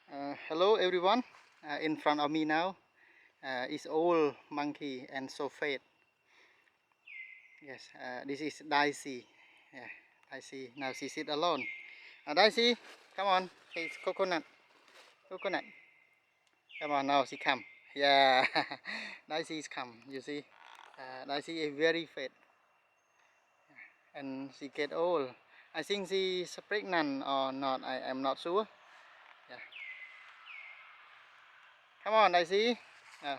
Hello everyone. In front of me now is old monkey and so fat. Yes, this is Daisy. Yeah, Daisy. Now she sit alone. Daisy, come on. It's coconut. Coconut. Come on now. She come. Yeah, Daisy is come. You see, Daisy is very fat and she get old. I think she is pregnant or not. I am not sure. Yeah. Come on, Daisy. Uh,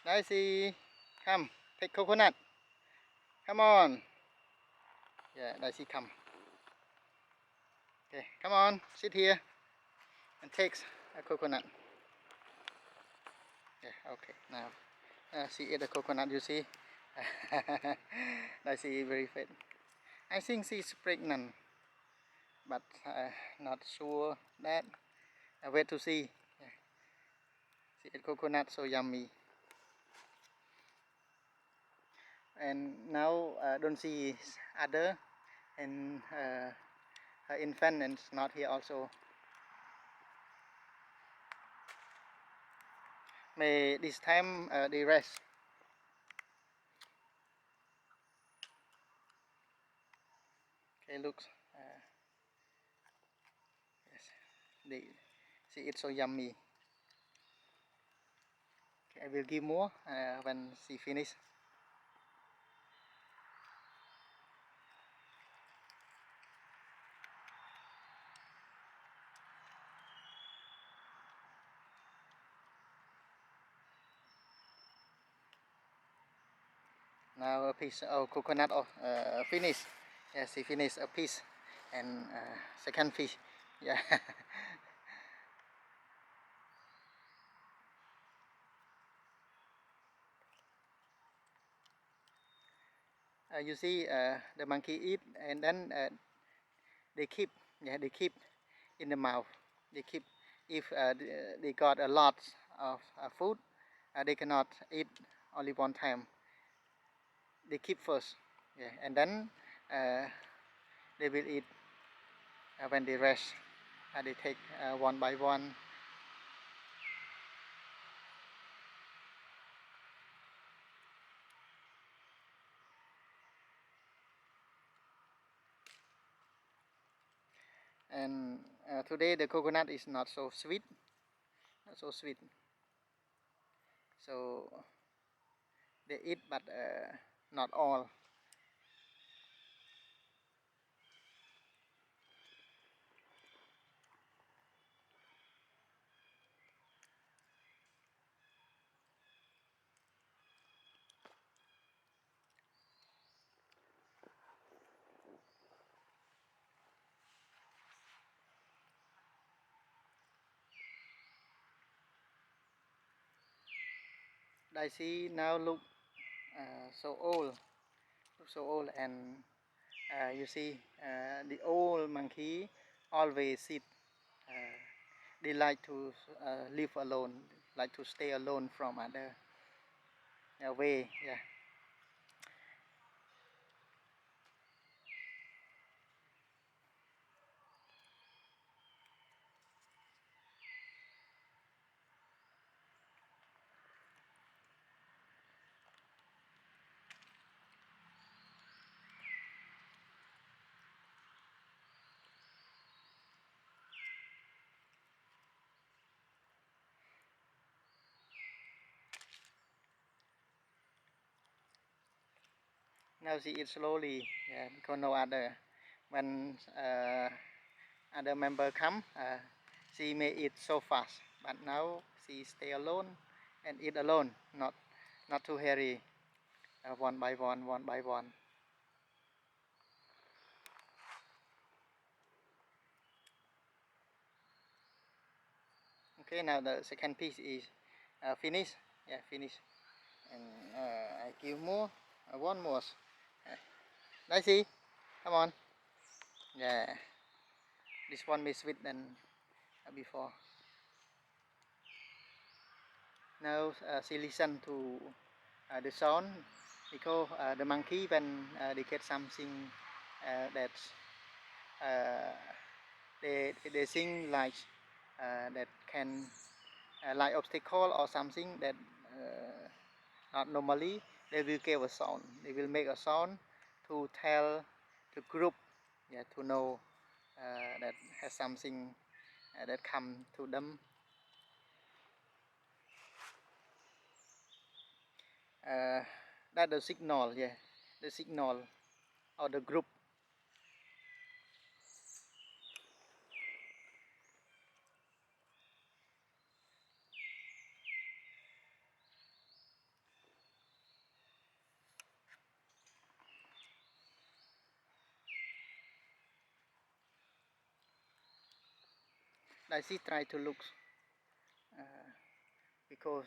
Daisy, come. Take coconut. Come on. Yeah, Daisy come. Okay, come on, sit here and take a coconut. Yeah, okay, now she ate the coconut, you see. Daisy is very fat. I think she's pregnant, but not sure that. Wait to see. Yeah. She ate coconut, so yummy. And now don't see other, and her infant is not here also. May this time they rest. Okay, looks. Yes, they see it's so yummy. Okay, I will give more when she finish. Now a piece of coconut of finish. Yes, she finished a piece and second fish. Yeah. You see, the monkey eat and then they keep. Yeah, they keep in the mouth. They keep. If they got a lot of food, they cannot eat only one time. They keep first. Yeah, and then they will eat when they rest. They take one by one. And today the coconut is not so sweet, not so sweet. So they eat, but not all. I see now look so old, look so old, and you see the old monkey always sit. Uh, they like to live alone, like to stay alone from other way. Yeah. Now she eats slowly, yeah, because no other. When other member come, she may eat so fast. But now she stay alone and eat alone, not too hurry, one by one, one by one. Okay, now the second piece is finished. Yeah, finished. And I give more. One more. Daisy, come on. Yeah, this one is sweet than before. Now she listen to the sound because the monkey when they get something that uh, they sing like that can like obstacle or something that not normally, they will give a sound. They will make a sound to tell the group, yeah, to know that has something that come to them. That the signal, yeah, the signal or the group. I see try to look uh, because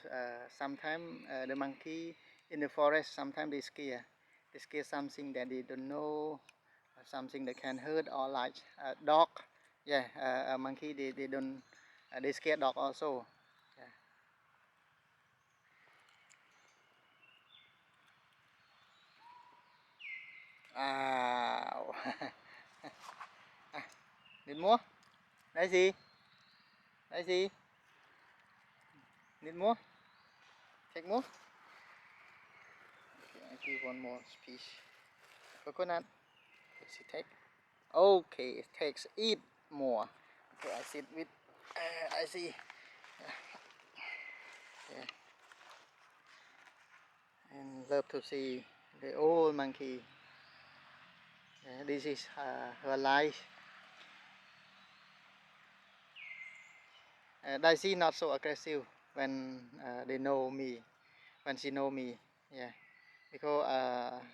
sometimes the monkey in the forest sometimes they scare something that they don't know, something that can hurt or like dog, yeah, a monkey they don't they scare dog also, yeah. Wow. À, need more? Daisy, Daisy, need more? Take more? Okay, I give one more piece. Coconut. Does it take? Okay, it takes. Eat more. Okay, I sit with. I see. Yeah. And love to see the old monkey. This is her life. Daisy not so aggressive when they know me. When she know me, yeah. Because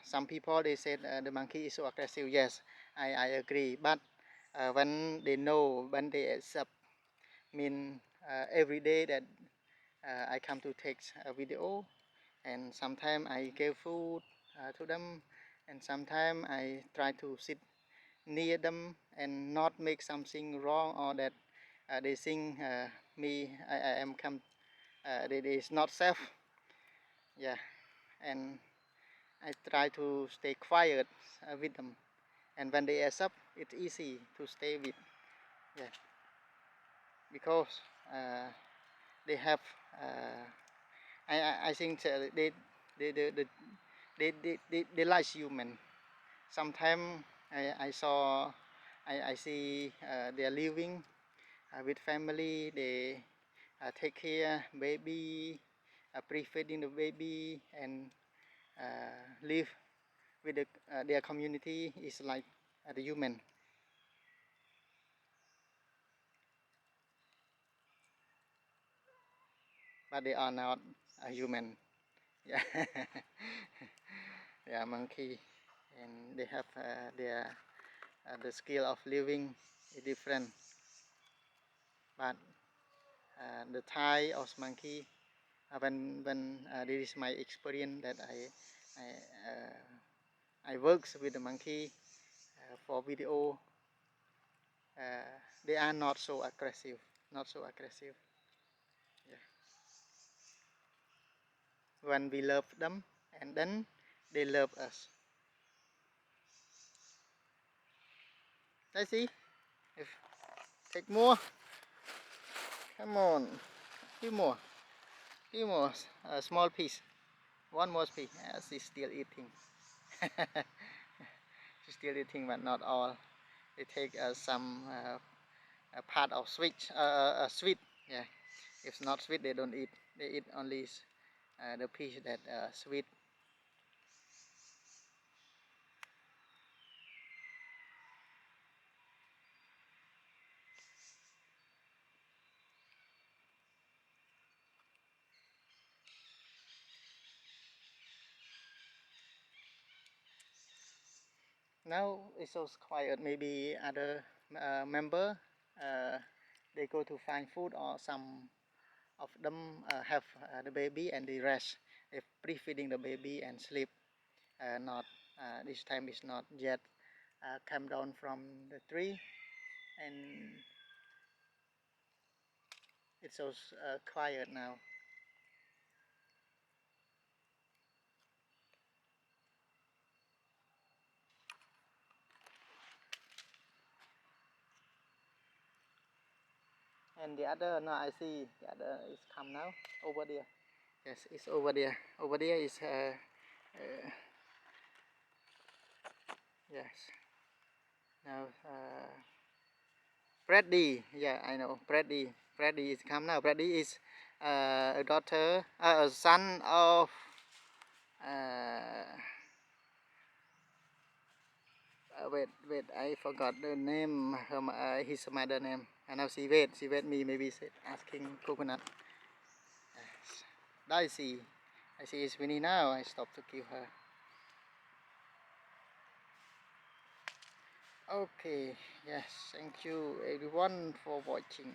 some people they said the monkey is so aggressive. Yes, I agree. But when they know, when they accept, mean every day that I come to take a video, and sometimes I give food to them, and sometimes I try to sit near them and not make something wrong or that they think me I am come it is not safe, yeah, and I try to stay quiet with them, and when they accept, it's easy to stay with, yeah, because uh, they have. I think they, they, they, they like human. Sometimes I saw I see they are living with family. They take care baby, pre-feeding the baby, and live with their community is like the human, but they are not a human. Yeah, yeah, monkey, and they have their the skill of living is different. But the Thai of monkey, when this is my experience that I works with the monkey for video. They are not so aggressive, not so aggressive. Yeah. When we love them, and then they love us. Let's see. If take more. Come on. Few more. Few more. A small piece. One more piece. She's still eating. She's still eating, but not all. They take some a part of sweet. Yeah. If not sweet, they don't eat. They eat only the piece that sweet. Now it's so quiet. Maybe other member they go to find food, or some of them have the baby and they rest. They pre-feeding the baby and sleep. Not this time is not yet come down from the tree, and it's so quiet now. And the other, no, I see the other is come now over there. Yes, it's over there. Over there is yes. Now Freddy, yeah, I know Freddy. Freddy is come now. Freddy is a daughter, a son of uh, wait, I forgot the name. His mother name. And now she wait me. Maybe asking coconut. Yes. I see it's Winnie now. I stop to give her. Okay, yes, thank you everyone for watching.